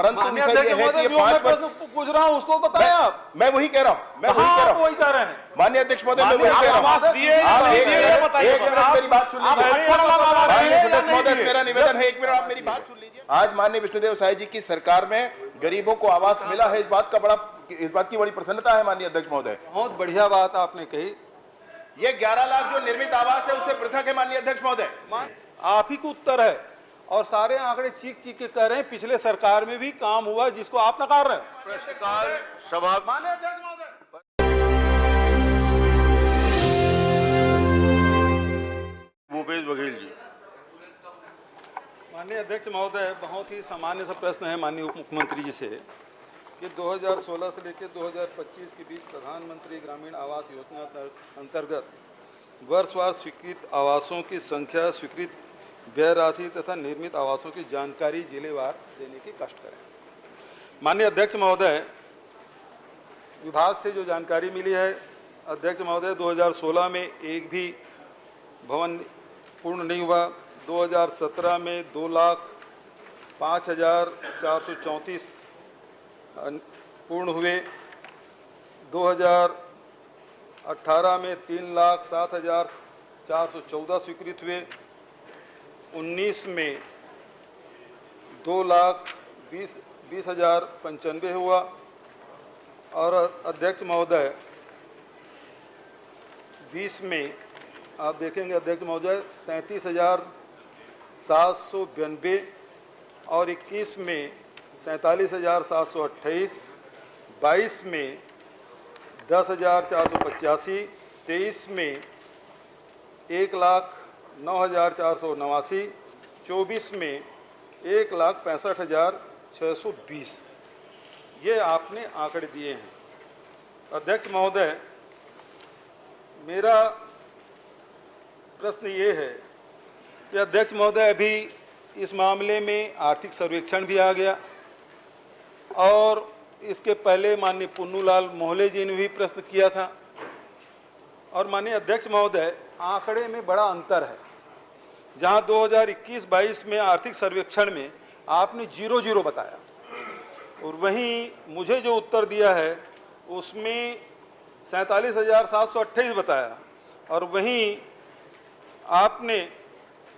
परंतु विषय ये है कि ये 5 वर्ष पूछ रहा हूँ, उसको बताएं आप। मैं वही कह रहा हूँ, मैं वही कह रहा हूँ माननीय अध्यक्ष महोदय, मैं वही कह रहा हूँ। एक मिनट मेरी बात सुन लीजिए माननीय सदस्य महोदय, मेरा निवेदन है, एक मिनट आप मेरी बात सुन लीजिए। आज माननीय विष्णुदेव साय जी की सरकार में गरीबों को आवास मिला है, इस बात की बड़ी प्रसन्नता है माननीय अध्यक्ष महोदय। बहुत बढ़िया बात आपने कही। ये 11 लाख जो निर्मित आवास है उससे पृथक है माननीय अध्यक्ष महोदय। आप ही को उत्तर है, और सारे आंकड़े चीख चीख के कह रहे हैं पिछले सरकार में भी काम हुआ जिसको आप नकार रहे हैं। प्रश्नकाल सभा माननीय अध्यक्ष महोदय, भूपेश बघेल जी। माननीय अध्यक्ष महोदय, बहुत ही सामान्य सा प्रश्न है माननीय उप मुख्यमंत्री जी से कि 2016 से लेकर 2025 के बीच प्रधानमंत्री ग्रामीण आवास योजना अंतर्गत वर्षवार स्वीकृत आवासों की संख्या, स्वीकृत व्यय राशि तथा निर्मित आवासों की जानकारी जिलेवार देने की कष्ट करें। माननीय अध्यक्ष महोदय, विभाग से जो जानकारी मिली है अध्यक्ष महोदय, 2016 में एक भी भवन पूर्ण नहीं हुआ। 2017 में 2,05,434 पूर्ण हुए। 2018 में 3,07,414 स्वीकृत हुए। 19 में 2,20,095 हुआ। और अध्यक्ष महोदय 20 में आप देखेंगे अध्यक्ष महोदय 33,792 और 21 में 47,728, 22 में 10,485, 23 में 1,09,489, 24 में 1,65,620 ये आपने आंकड़े दिए हैं। अध्यक्ष महोदय, मेरा प्रश्न ये है कि अध्यक्ष महोदय, अभी इस मामले में आर्थिक सर्वेक्षण भी आ गया और इसके पहले माननीय पुन्नूलाल मोहले जी ने भी प्रश्न किया था। और माननीय अध्यक्ष महोदय, आंकड़े में बड़ा अंतर है। जहां 2021-22 में आर्थिक सर्वेक्षण में आपने 0 बताया और वहीं मुझे जो उत्तर दिया है उसमें 47,728 बताया। और वहीं आपने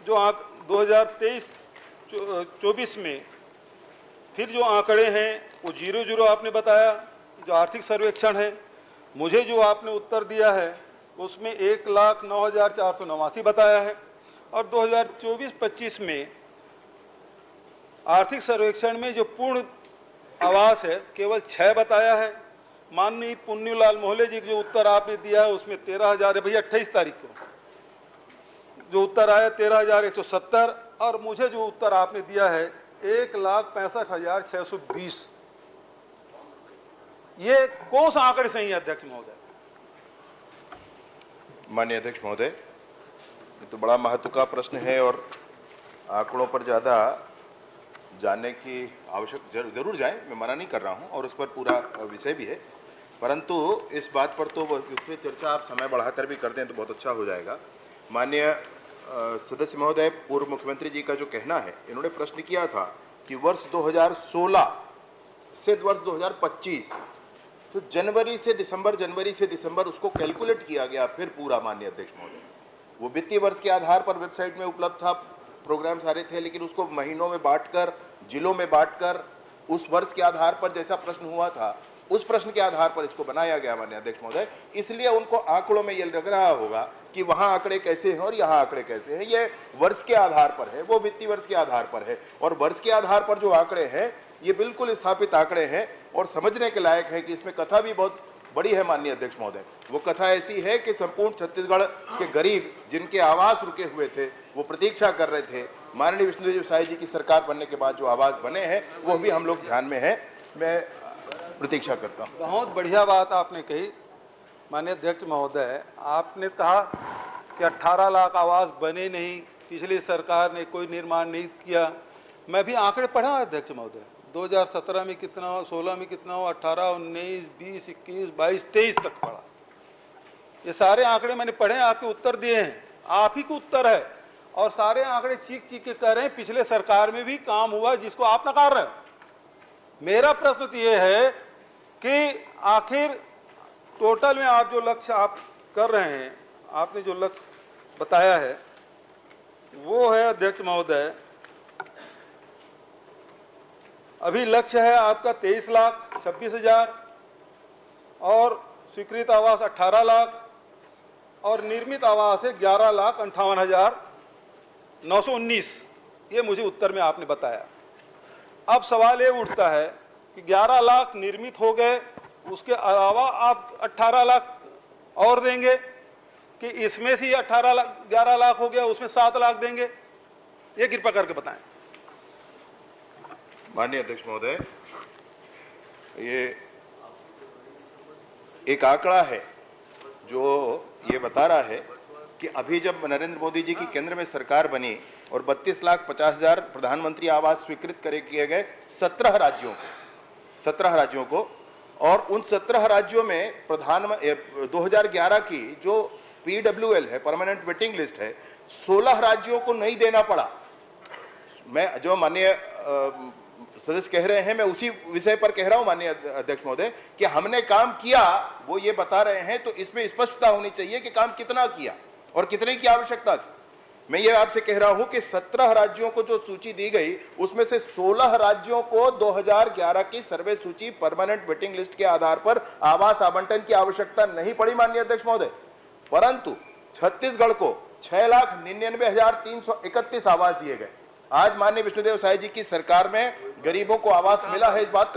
जो 2023-24 में फिर जो आंकड़े हैं वो 0 आपने बताया, जो आर्थिक सर्वेक्षण है। मुझे जो आपने उत्तर दिया है उसमें 1,09,489 बताया है। और 2024-25 में आर्थिक सर्वेक्षण में जो पूर्ण आवास है केवल 6 बताया है। माननीय पुन्नूलाल मोहले जी जो उत्तर आपने दिया है उसमें 13,000 है भैया, 28 तारीख को जो उत्तर आया 13,170। और मुझे जो उत्तर आपने दिया है 1,65,620। ये कौन सा आंकड़े सही है अध्यक्ष महोदय? माननीय अध्यक्ष महोदय, ये तो बड़ा महत्व का प्रश्न है और आंकड़ों पर ज़्यादा जानने की आवश्यक जरूर जाए, मैं मना नहीं कर रहा हूं और उस पर पूरा विषय भी है। परंतु इस बात पर तो इसमें चर्चा आप समय बढ़ाकर भी कर दें तो बहुत अच्छा हो जाएगा। माननीय सदस्य महोदय, पूर्व मुख्यमंत्री जी का जो कहना है, इन्होंने प्रश्न किया था कि वर्ष 2016 से वर्ष 2025 तो जनवरी से दिसंबर उसको कैलकुलेट किया गया फिर पूरा। माननीय अध्यक्ष महोदय, वो वित्तीय वर्ष के आधार पर वेबसाइट में उपलब्ध था, प्रोग्राम सारे थे, लेकिन उसको महीनों में बांटकर, जिलों में बांटकर, उस वर्ष के आधार पर जैसा प्रश्न हुआ था उस प्रश्न के आधार पर इसको बनाया गया माननीय अध्यक्ष महोदय। इसलिए उनको आंकड़ों में ये लग रहा होगा कि वहां आंकड़े कैसे हैं और यहाँ आंकड़े कैसे हैं। ये वर्ष के आधार पर है, वो वित्तीय वर्ष के आधार पर है। और वर्ष के आधार पर जो आंकड़े हैं ये बिल्कुल स्थापित आंकड़े हैं और समझने के लायक है कि इसमें कथा भी बहुत बड़ी है माननीय अध्यक्ष महोदय। वो कथा ऐसी है कि संपूर्ण छत्तीसगढ़ के गरीब जिनके आवास रुके हुए थे, वो प्रतीक्षा कर रहे थे। माननीय विष्णुदेव साय जी की सरकार बनने के बाद जो आवास बने हैं वो भी हम लोग ध्यान में है, मैं प्रतीक्षा करता हूँ। बहुत बढ़िया बात आपने कही माननीय अध्यक्ष महोदय। आपने कहा कि 18 लाख आवास बने नहीं, पिछली सरकार ने कोई निर्माण नहीं किया। मैं भी आंकड़े पढ़ा अध्यक्ष महोदय, 2017 में कितना हो, 16 में कितना हो, 18, 19, 20, 21, 22, 23 तक पढ़ा। ये सारे आंकड़े मैंने पढ़े, आपके उत्तर दिए हैं, आप ही को उत्तर है। और सारे आंकड़े चीख चीख के कह रहे हैं पिछले सरकार में भी काम हुआ जिसको आप नकार रहे हो। मेरा प्रश्न तो ये है कि आखिर टोटल में आप जो लक्ष्य आप कर रहे हैं, आपने जो लक्ष्य बताया है वो है अध्यक्ष महोदय, अभी लक्ष्य है आपका 23,26,000 और स्वीकृत आवास 18 लाख और निर्मित आवास है 11,58,919। ये मुझे उत्तर में आपने बताया। अब सवाल ये उठता है कि 11 लाख निर्मित हो गए, उसके अलावा आप 18 लाख और देंगे कि इसमें से 11 लाख हो गया, उसमें 7 लाख देंगे? ये कृपा करके बताएं। माननीय अध्यक्ष महोदय, ये एक आंकड़ा है जो ये बता रहा है कि अभी जब नरेंद्र मोदी जी की केंद्र में सरकार बनी और 32,50,000 प्रधानमंत्री आवास स्वीकृत किए गए 17 राज्यों को, और उन 17 राज्यों में 2011 की जो PWL है, परमानेंट वेटिंग लिस्ट है, 16 राज्यों को नहीं देना पड़ा। मैं जो माननीय सदस्य कह रहे हैं, मैं उसी विषय पर कह रहा हूं माननीय अध्यक्ष महोदय, कि हमने काम किया वो ये बता रहे हैं, तो इसमें स्पष्टता होनी चाहिए कि काम कितना किया और कितने की आवश्यकता थी। मैं ये आपसे कह रहा हूं कि 17 राज्यों को जो सूची दी गई, उसमें से 16 राज्यों को 2011 की सर्वे सूची परमानेंट वेटिंग लिस्ट के आधार पर आवास आवंटन की आवश्यकता नहीं पड़ी माननीय अध्यक्ष महोदय, परंतु छत्तीसगढ़ को 6,99,331 आवास दिए गए। आज माननीय विष्णुदेव साय जी की सरकार में गरीबों को आवास मिला है, इस बात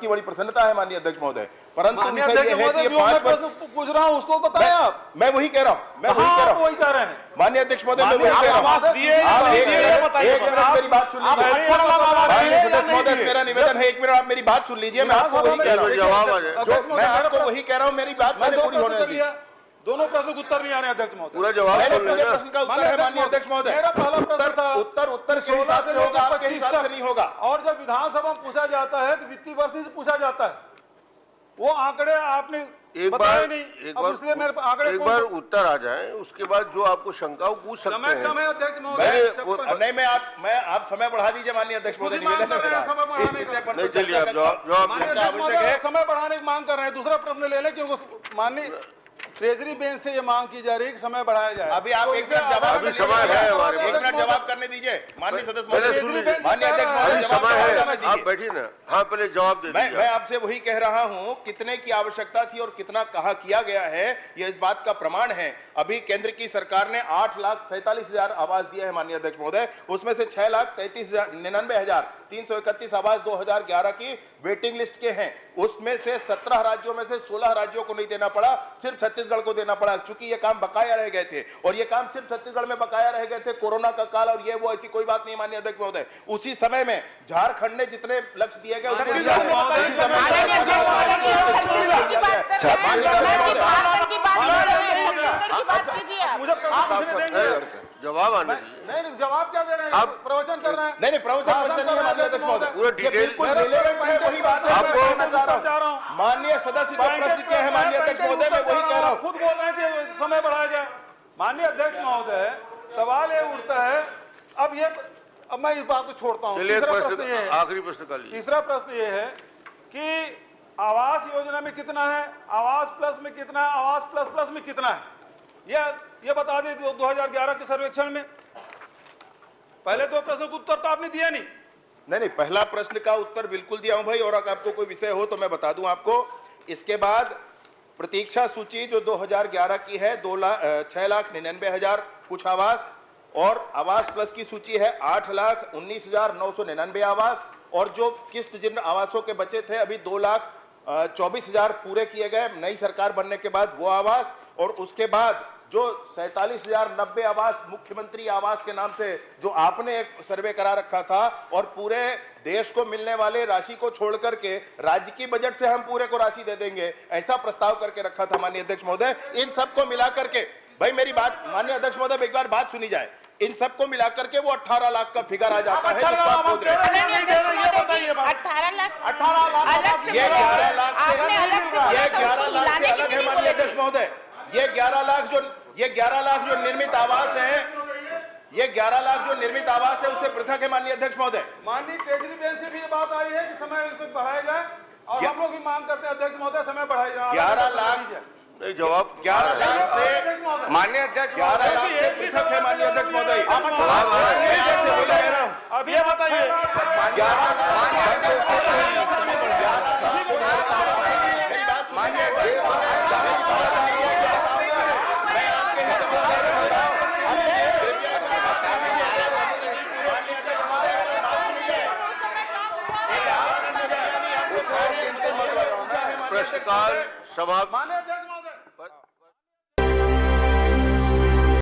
की बड़ी प्रसन्नता है माननीय अध्यक्ष महोदय। परंतु विषय ये है कि 5 वर्ष पूछ रहा हूं, उसको बताएं आप। मैं वही कह रहा हूं, वही कह रहे हैं माननीय अध्यक्ष महोदय, मैं वही कह रहा हूं। एक मिनट मेरी बात सुन लीजिए माननीय सदस्य महोदय, मेरा निवेदन है, 1 मिनट आप मेरी बात सुन लीजिए। मैं आपको वही कह रहा हूँ, मैं आपको वही कह रहा हूँ, मेरी बात मैंने पूरी होने दी। दोनों प्रश्न का उत्तर नहीं आ रहे अध्यक्ष महोदय। पूरा जवाब पूरे प्रश्न का उत्तर है माननीय अध्यक्ष महोदय। मेरा पहला प्रश्न था, उत्तर के हिसाब से होगा, आपके हिसाब से नहीं होगा। और जब विधानसभा में पूछा जाता है तो वित्तीय वर्ष से पूछा जाता है, वो आंकड़े आपने बताए नहीं। एक बार उत्तर आ जाए, उसके बाद जो आपको शंका हो पूछ सकते हैं। समय अध्यक्ष महोदय नहीं, मैं आप समय बढ़ा दीजिए माननीय अध्यक्ष महोदय, निवेदन है मेरा इस विषय पर चलिए आप जवाब आवश्यक है। समय बढ़ाने की मांग कर रहे हैं, दूसरा प्रश्न ले लें, क्योंकि माननीय ट्रेजरी बेंच से ये मांग की जा रही है कि समय बढ़ाया जाए। अभी आप 1 मिनट जवाब, अभी समय है हमारे पास, 1 मिनट जवाब करने दीजिए माननीय सदस्य महोदय, माननीय अध्यक्ष महोदय, समय है, आप बैठिए ना। हाँ, पहले जवाब दे दीजिए। मैं आपसे वही कह रहा हूं, कितने की आवश्यकता थी और कितना कहा किया गया है, यह इस बात का प्रमाण है। अभी केंद्र की सरकार ने 8,47,000 आवास दिए हैं माननीय अध्यक्ष महोदय, उसमें से 6,99,331 आवास 2011 की वेटिंग लिस्ट के हैं। उसमें से 17 राज्यों में से 16 राज्यों को नहीं देना पड़ा, सिर्फ छत्तीसगढ़ को देना पड़ा, क्योंकि ये काम बकाया रह गए थे, और ये काम सिर्फ छत्तीसगढ़ में बकाया रह गए थे, कोरोना का काल और ये वो, ऐसी कोई बात नहीं माननीय अध्यक्ष महोदय। उसी समय में झारखंड ने जितने लक्ष्य दिए गए जवाब आने नहीं, जवाब क्या दे रहे हैं? आप प्रवचन कर रहे हैं। नहीं, प्रवचन नहीं है माननीय अध्यक्ष महोदय, पूरा डिटेल वही बात आपको चाह रहा हूँ। माननीय सदस्य जो प्रश्न किए हैं माननीय अध्यक्ष महोदय, मैं वही कह रहा हूँ। खुद बोल रहे हैं कि समय बढ़ाया जाए। माननीय अध्यक्ष महोदय, सवाल ये उठता है, अब मैं इस बात को छोड़ता हूँ। आखिरी प्रश्न का लीजिए। तीसरा प्रश्न ये है कि आवास योजना में कितना है, आवास प्लस में कितना है, आवास प्लस प्लस में कितना है, ये बता दें 2011 के सर्वेक्षण में। पहले 2 प्रश्नों का उत्तर तो आपने दिया नहीं। पहला प्रश्न का उत्तर बिल्कुल दिया हूं भाई, और अगर आपको कोई विषय हो तो मैं बता दूं आपको। इसके बाद प्रतीक्षा सूची जो 2011 की है 6,99,000 कुछ आवास, और आवास प्लस की सूची है 8,19,999 आवास, और जो किस्त जिन आवासों के बचे थे अभी 2,24,000 पूरे किए गए नई सरकार बनने के बाद वो आवास, और उसके बाद जो 47,090 आवास मुख्यमंत्री आवास के नाम से जो आपने एक सर्वे करा रखा था, और पूरे देश को मिलने वाले राशि को छोड़ करके राज्य की बजट से हम पूरे को राशि दे देंगे, ऐसा प्रस्ताव करके रखा था माननीय अध्यक्ष महोदय। इन सबको मिलाकर के, भाई मेरी बात माननीय अध्यक्ष महोदय एक बार बात सुनी जाए, इन सबको मिलाकर के वो 18 लाख का फिगर आ जाता है। 18 लाख, ये 11 लाख से अलग है माननीय अध्यक्ष महोदय। ये 11 लाख जो निर्मित आवास है, ये 11 लाख जो निर्मित आवास है उससे पृथक है माननीय अध्यक्ष महोदय। माननीय ट्रेजरी बेंच से भी ये बात आई है कि समय इसको बढ़ाया जाए और हम लोग भी मांग करते हैं अध्यक्ष महोदय समय बढ़ाया जाए। 11 लाख नहीं, जवाब 11 लाख से माननीय अध्यक्ष 11 लाख से पृथक है माननीय अध्यक्ष महोदय। मैं आपसे वही कह रहा हूँ। अब ये बताइए 11 प्रश्नकाल समाप्त।